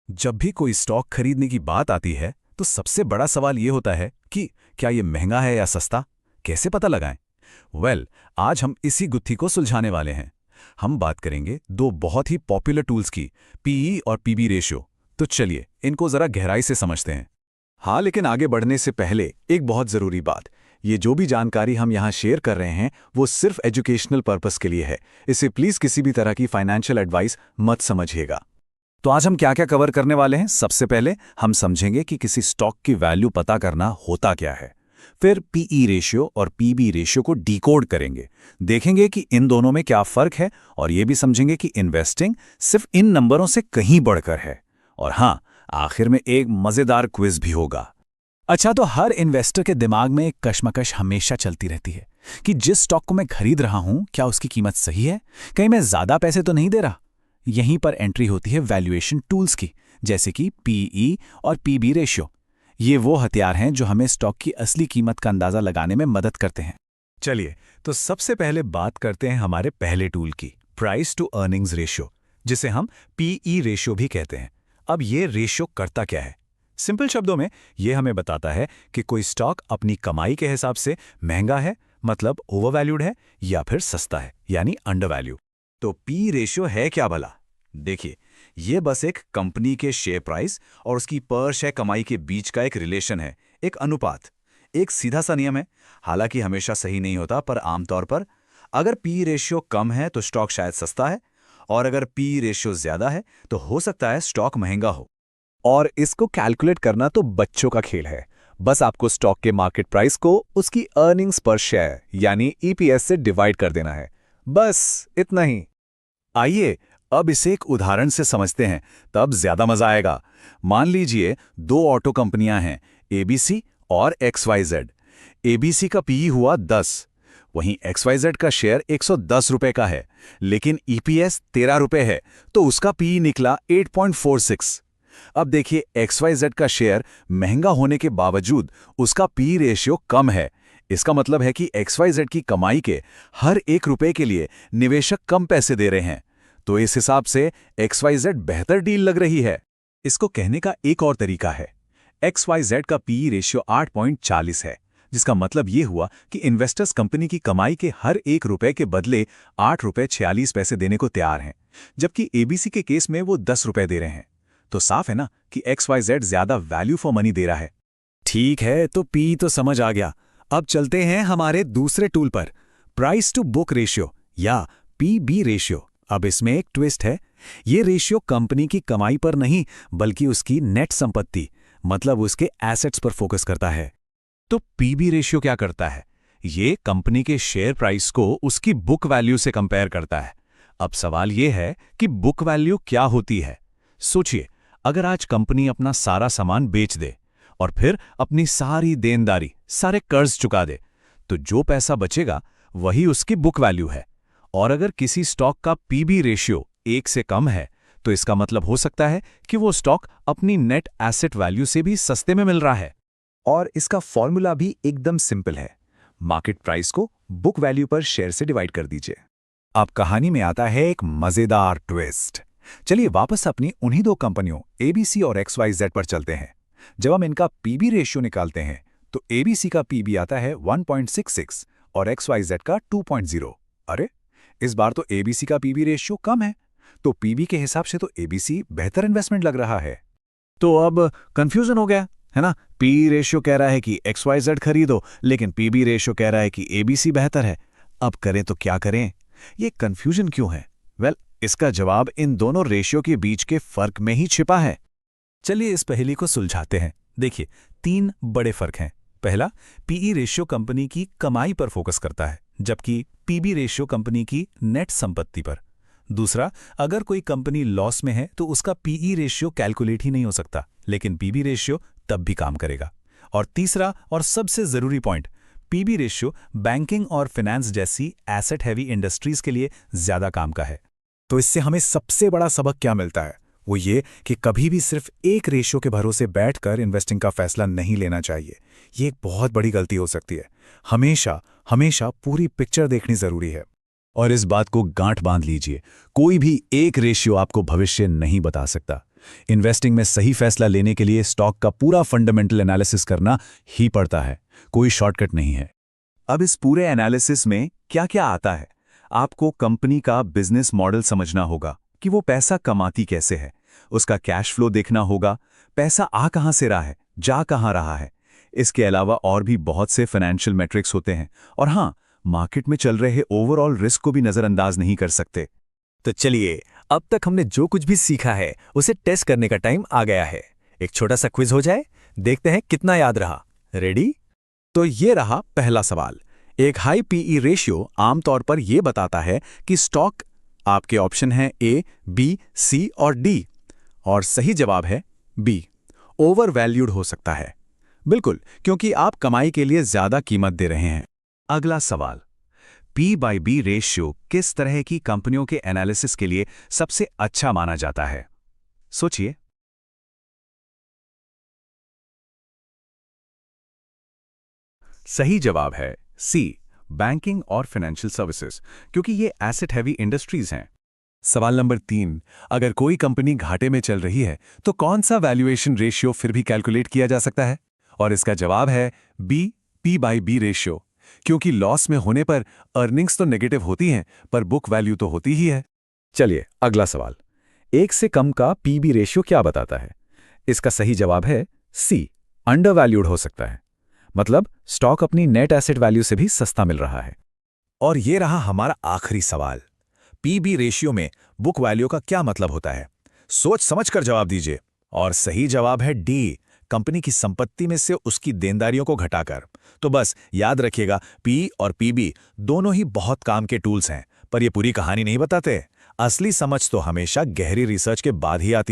जब भी कोई स्टॉक खरीदने की बात आती है तो सबसे बड़ा सवाल ये होता है कि क्या ये महंगा है या सस्ता, कैसे पता लगाएं। आज हम इसी गुत्थी को सुलझाने वाले हैं। हम बात करेंगे दो बहुत ही पॉपुलर टूल्स की, पीई और पीबी रेशियो। तो चलिए इनको जरा गहराई से समझते हैं। हाँ, लेकिन आगे बढ़ने से पहले एक बहुत ज़रूरी बात। ये जो भी जानकारी हम यहाँ शेयर कर रहे हैं वो सिर्फ एजुकेशनल पर्पस के लिए है। इसे प्लीज़ किसी भी तरह की फाइनेंशियल एडवाइस मत समझिएगा। तो आज हम क्या क्या कवर करने वाले हैं। सबसे पहले हम समझेंगे कि किसी स्टॉक की वैल्यू पता करना होता क्या है। फिर पीई रेशियो और पीबी रेशियो को डिकोड करेंगे, देखेंगे कि इन दोनों में क्या फर्क है, और ये भी समझेंगे कि इन्वेस्टिंग सिर्फ इन नंबरों से कहीं बढ़कर है। और हाँ, आखिर में एक मजेदार क्विज भी होगा। अच्छा, तो हर इन्वेस्टर के दिमाग में एक कश्मकश हमेशा चलती रहती है कि जिस स्टॉक को मैं खरीद रहा हूं क्या उसकी कीमत सही है, कहीं मैं ज्यादा पैसे तो नहीं दे रहा। यहीं पर एंट्री होती है वैल्यूएशन टूल्स की, जैसे कि पीई और पीबी रेशियो। ये वो हथियार हैं जो हमें स्टॉक की असली कीमत का अंदाजा लगाने में मदद करते हैं। चलिए, तो सबसे पहले बात करते हैं हमारे पहले टूल की, प्राइस टू अर्निंग्स रेशियो, जिसे हम पीई रेशियो भी कहते हैं। अब ये रेशियो करता क्या है? सिंपल शब्दों में ये हमें बताता है कि कोई स्टॉक अपनी कमाई के हिसाब से महंगा है, मतलब ओवरवैल्यूड है, या फिर सस्ता है, यानी अंडरवैल्यू। तो पी रेशियो है क्या भला? देखिए, ये बस एक कंपनी के शेयर प्राइस और उसकी पर शेयर कमाई के बीच का एक रिलेशन है, एक अनुपात। एक सीधा सा नियम है, हालांकि हमेशा सही नहीं होता, पर आमतौर पर अगर पी रेशियो कम है तो स्टॉक शायद सस्ता है, और अगर पी रेशियो ज्यादा है तो हो सकता है स्टॉक महंगा हो। और इसको कैलकुलेट करना तो बच्चों का खेल है। बस आपको स्टॉक के मार्केट प्राइस को उसकी अर्निंग्स पर शेयर यानी ईपीएस से डिवाइड कर देना है, बस इतना ही। आइए अब इसे एक उदाहरण से समझते हैं, तब ज्यादा मजा आएगा। मान लीजिए दो ऑटो कंपनियां हैं, एबीसी और एक्सवाईजेड। एबीसी का पीई हुआ 10, वहीं एक्सवाईजेड का शेयर 110 रुपए का है, लेकिन ईपीएस 13 रुपए है, तो उसका पीई निकला 8.46। अब देखिए, एक्सवाईजेड का शेयर महंगा होने के बावजूद उसका पी रेशियो कम है। इसका मतलब है कि एक्सवाईजेड की कमाई के हर 1 रुपए के लिए निवेशक कम पैसे दे रहे हैं। तो इस हिसाब से एक्सवाईजेड बेहतर डील लग रही है। इसको कहने का एक और तरीका है, एक्सवाईजेड का पी रेशियो 8.40 है, जिसका मतलब ये हुआ कि इन्वेस्टर्स कंपनी की कमाई के हर 1 रुपए के बदले 8 रुपए 46 पैसे देने को तैयार हैं, जबकि एबीसी के केस में वो 10 रुपए दे रहे हैं। तो साफ है ना कि एक्सवाईजेड ज्यादा वैल्यू फॉर मनी दे रहा है। ठीक है, तो पी तो समझ आ गया। अब चलते हैं हमारे दूसरे टूल पर, प्राइस टू बुक रेशियो या पीबी रेशियो। अब इसमें एक ट्विस्ट है। ये रेशियो कंपनी की कमाई पर नहीं, बल्कि उसकी नेट संपत्ति, मतलब उसके एसेट्स पर फोकस करता है। तो पीबी रेशियो क्या करता है? ये कंपनी के शेयर प्राइस को उसकी बुक वैल्यू से कंपेयर करता है। अब सवाल यह है कि बुक वैल्यू क्या होती है। सोचिए, अगर आज कंपनी अपना सारा सामान बेच दे और फिर अपनी सारी देनदारी, सारे कर्ज चुका दे, तो जो पैसा बचेगा वही उसकी बुक वैल्यू है। और अगर किसी स्टॉक का पीबी रेशियो 1 से कम है, तो इसका मतलब हो सकता है कि वो स्टॉक अपनी नेट एसेट वैल्यू से भी सस्ते में मिल रहा है। और इसका फॉर्मूला भी एकदम सिंपल है, मार्केट प्राइस को बुक वैल्यू पर शेयर से डिवाइड कर दीजिए। अब कहानी में आता है एक मजेदार ट्विस्ट। चलिए वापस अपनी उन्हीं दो कंपनियों एबीसी और एक्सवाईजेड पर चलते हैं। जब हम इनका पीबी रेशियो निकालते हैं तो एबीसी का पीबी आता है 1.66 और एक्सवाईजेड का 2.0। अरे, इस बार तो एबीसी का पीबी रेशियो कम है, तो पीबी के हिसाब से तो एबीसी बेहतर इन्वेस्टमेंट लग रहा है। तो अब कंफ्यूजन हो गया है ना। पी रेशियो कह रहा है कि एक्सवाईजेड खरीदो, लेकिन पीबी रेशियो कह रहा है कि एबीसी बेहतर है। अब करें तो क्या करें? ये कंफ्यूजन क्यों है? इसका जवाब इन दोनों रेशियो के बीच के फर्क में ही छिपा है। चलिए इस पहेली को सुलझाते हैं। देखिए, 3 बड़े फर्क हैं। पहला, पीई रेशियो कंपनी की कमाई पर फोकस करता है, जबकि पीबी रेशियो कंपनी की नेट संपत्ति पर। दूसरा, अगर कोई कंपनी लॉस में है तो उसका पीई रेशियो कैलकुलेट ही नहीं हो सकता, लेकिन पीबी रेशियो तब भी काम करेगा। और तीसरा और सबसे जरूरी पॉइंट, पीबी रेशियो बैंकिंग और फाइनेंस जैसी एसेट हैवी इंडस्ट्रीज के लिए ज्यादा काम का है। तो इससे हमें सबसे बड़ा सबक क्या मिलता है? वो ये कि कभी भी सिर्फ एक रेशियो के भरोसे बैठकर इन्वेस्टिंग का फैसला नहीं लेना चाहिए। ये एक बहुत बड़ी गलती हो सकती है। हमेशा हमेशा पूरी पिक्चर देखनी जरूरी है। और इस बात को गांठ बांध लीजिए, कोई भी एक रेशियो आपको भविष्य नहीं बता सकता। इन्वेस्टिंग में सही फैसला लेने के लिए स्टॉक का पूरा फंडामेंटल एनालिसिस करना ही पड़ता है, कोई शॉर्टकट नहीं है। अब इस पूरे एनालिसिस में क्या क्या आता है? आपको कंपनी का बिजनेस मॉडल समझना होगा कि वो पैसा कमाती कैसे है, उसका कैश फ्लो देखना होगा, पैसा आ कहां से रहा है, जा कहां रहा है। इसके अलावा और भी बहुत से फाइनेंशियल मैट्रिक्स होते हैं, और हाँ, मार्केट में चल रहे ओवरऑल रिस्क को भी नजरअंदाज नहीं कर सकते। तो चलिए, अब तक हमने जो कुछ भी सीखा है उसे टेस्ट करने का टाइम आ गया है। एक छोटा सा क्विज हो जाए, देखते हैं कितना याद रहा। रेडी? तो ये रहा पहला सवाल। एक हाई पीई रेशियो आमतौर पर यह बताता है कि स्टॉक, आपके ऑप्शन हैं ए, बी, सी और डी, और सही जवाब है बी, ओवर वैल्यूड हो सकता है। बिल्कुल, क्योंकि आप कमाई के लिए ज्यादा कीमत दे रहे हैं। अगला सवाल, P/B रेशियो किस तरह की कंपनियों के एनालिसिस के लिए सबसे अच्छा माना जाता है? सोचिए। सही जवाब है सी, बैंकिंग और फाइनेंशियल सर्विसेज, क्योंकि ये एसेट हैवी इंडस्ट्रीज हैं। सवाल नंबर 3, अगर कोई कंपनी घाटे में चल रही है तो कौन सा वैल्यूएशन रेशियो फिर भी कैलकुलेट किया जा सकता है? और इसका जवाब है बी, P/B रेशियो, क्योंकि लॉस में होने पर अर्निंग्स तो नेगेटिव होती हैं, पर बुक वैल्यू तो होती ही है। चलिए, अगला सवाल। एक से कम का पीबी रेशियो क्या बताता है? इसका सही जवाब है सी, अंडर वैल्यूड हो सकता है। मतलब स्टॉक अपनी नेट एसेट वैल्यू से भी सस्ता मिल रहा है। और ये रहा हमारा आखिरी सवाल, P/B रेशियो में बुक वैल्यू का क्या मतलब होता है? सोच समझकर जवाब दीजिए। और सही जवाब है डी, कंपनी की संपत्ति में से उसकी देनदारियों को घटाकर। तो बस याद रखिएगा, P और P/B दोनों ही बहुत काम के टूल्स हैं, पर ये पूरी कहानी नहीं बताते। असली समझ तो हमेशा गहरी रिसर्च के बाद ही आती है।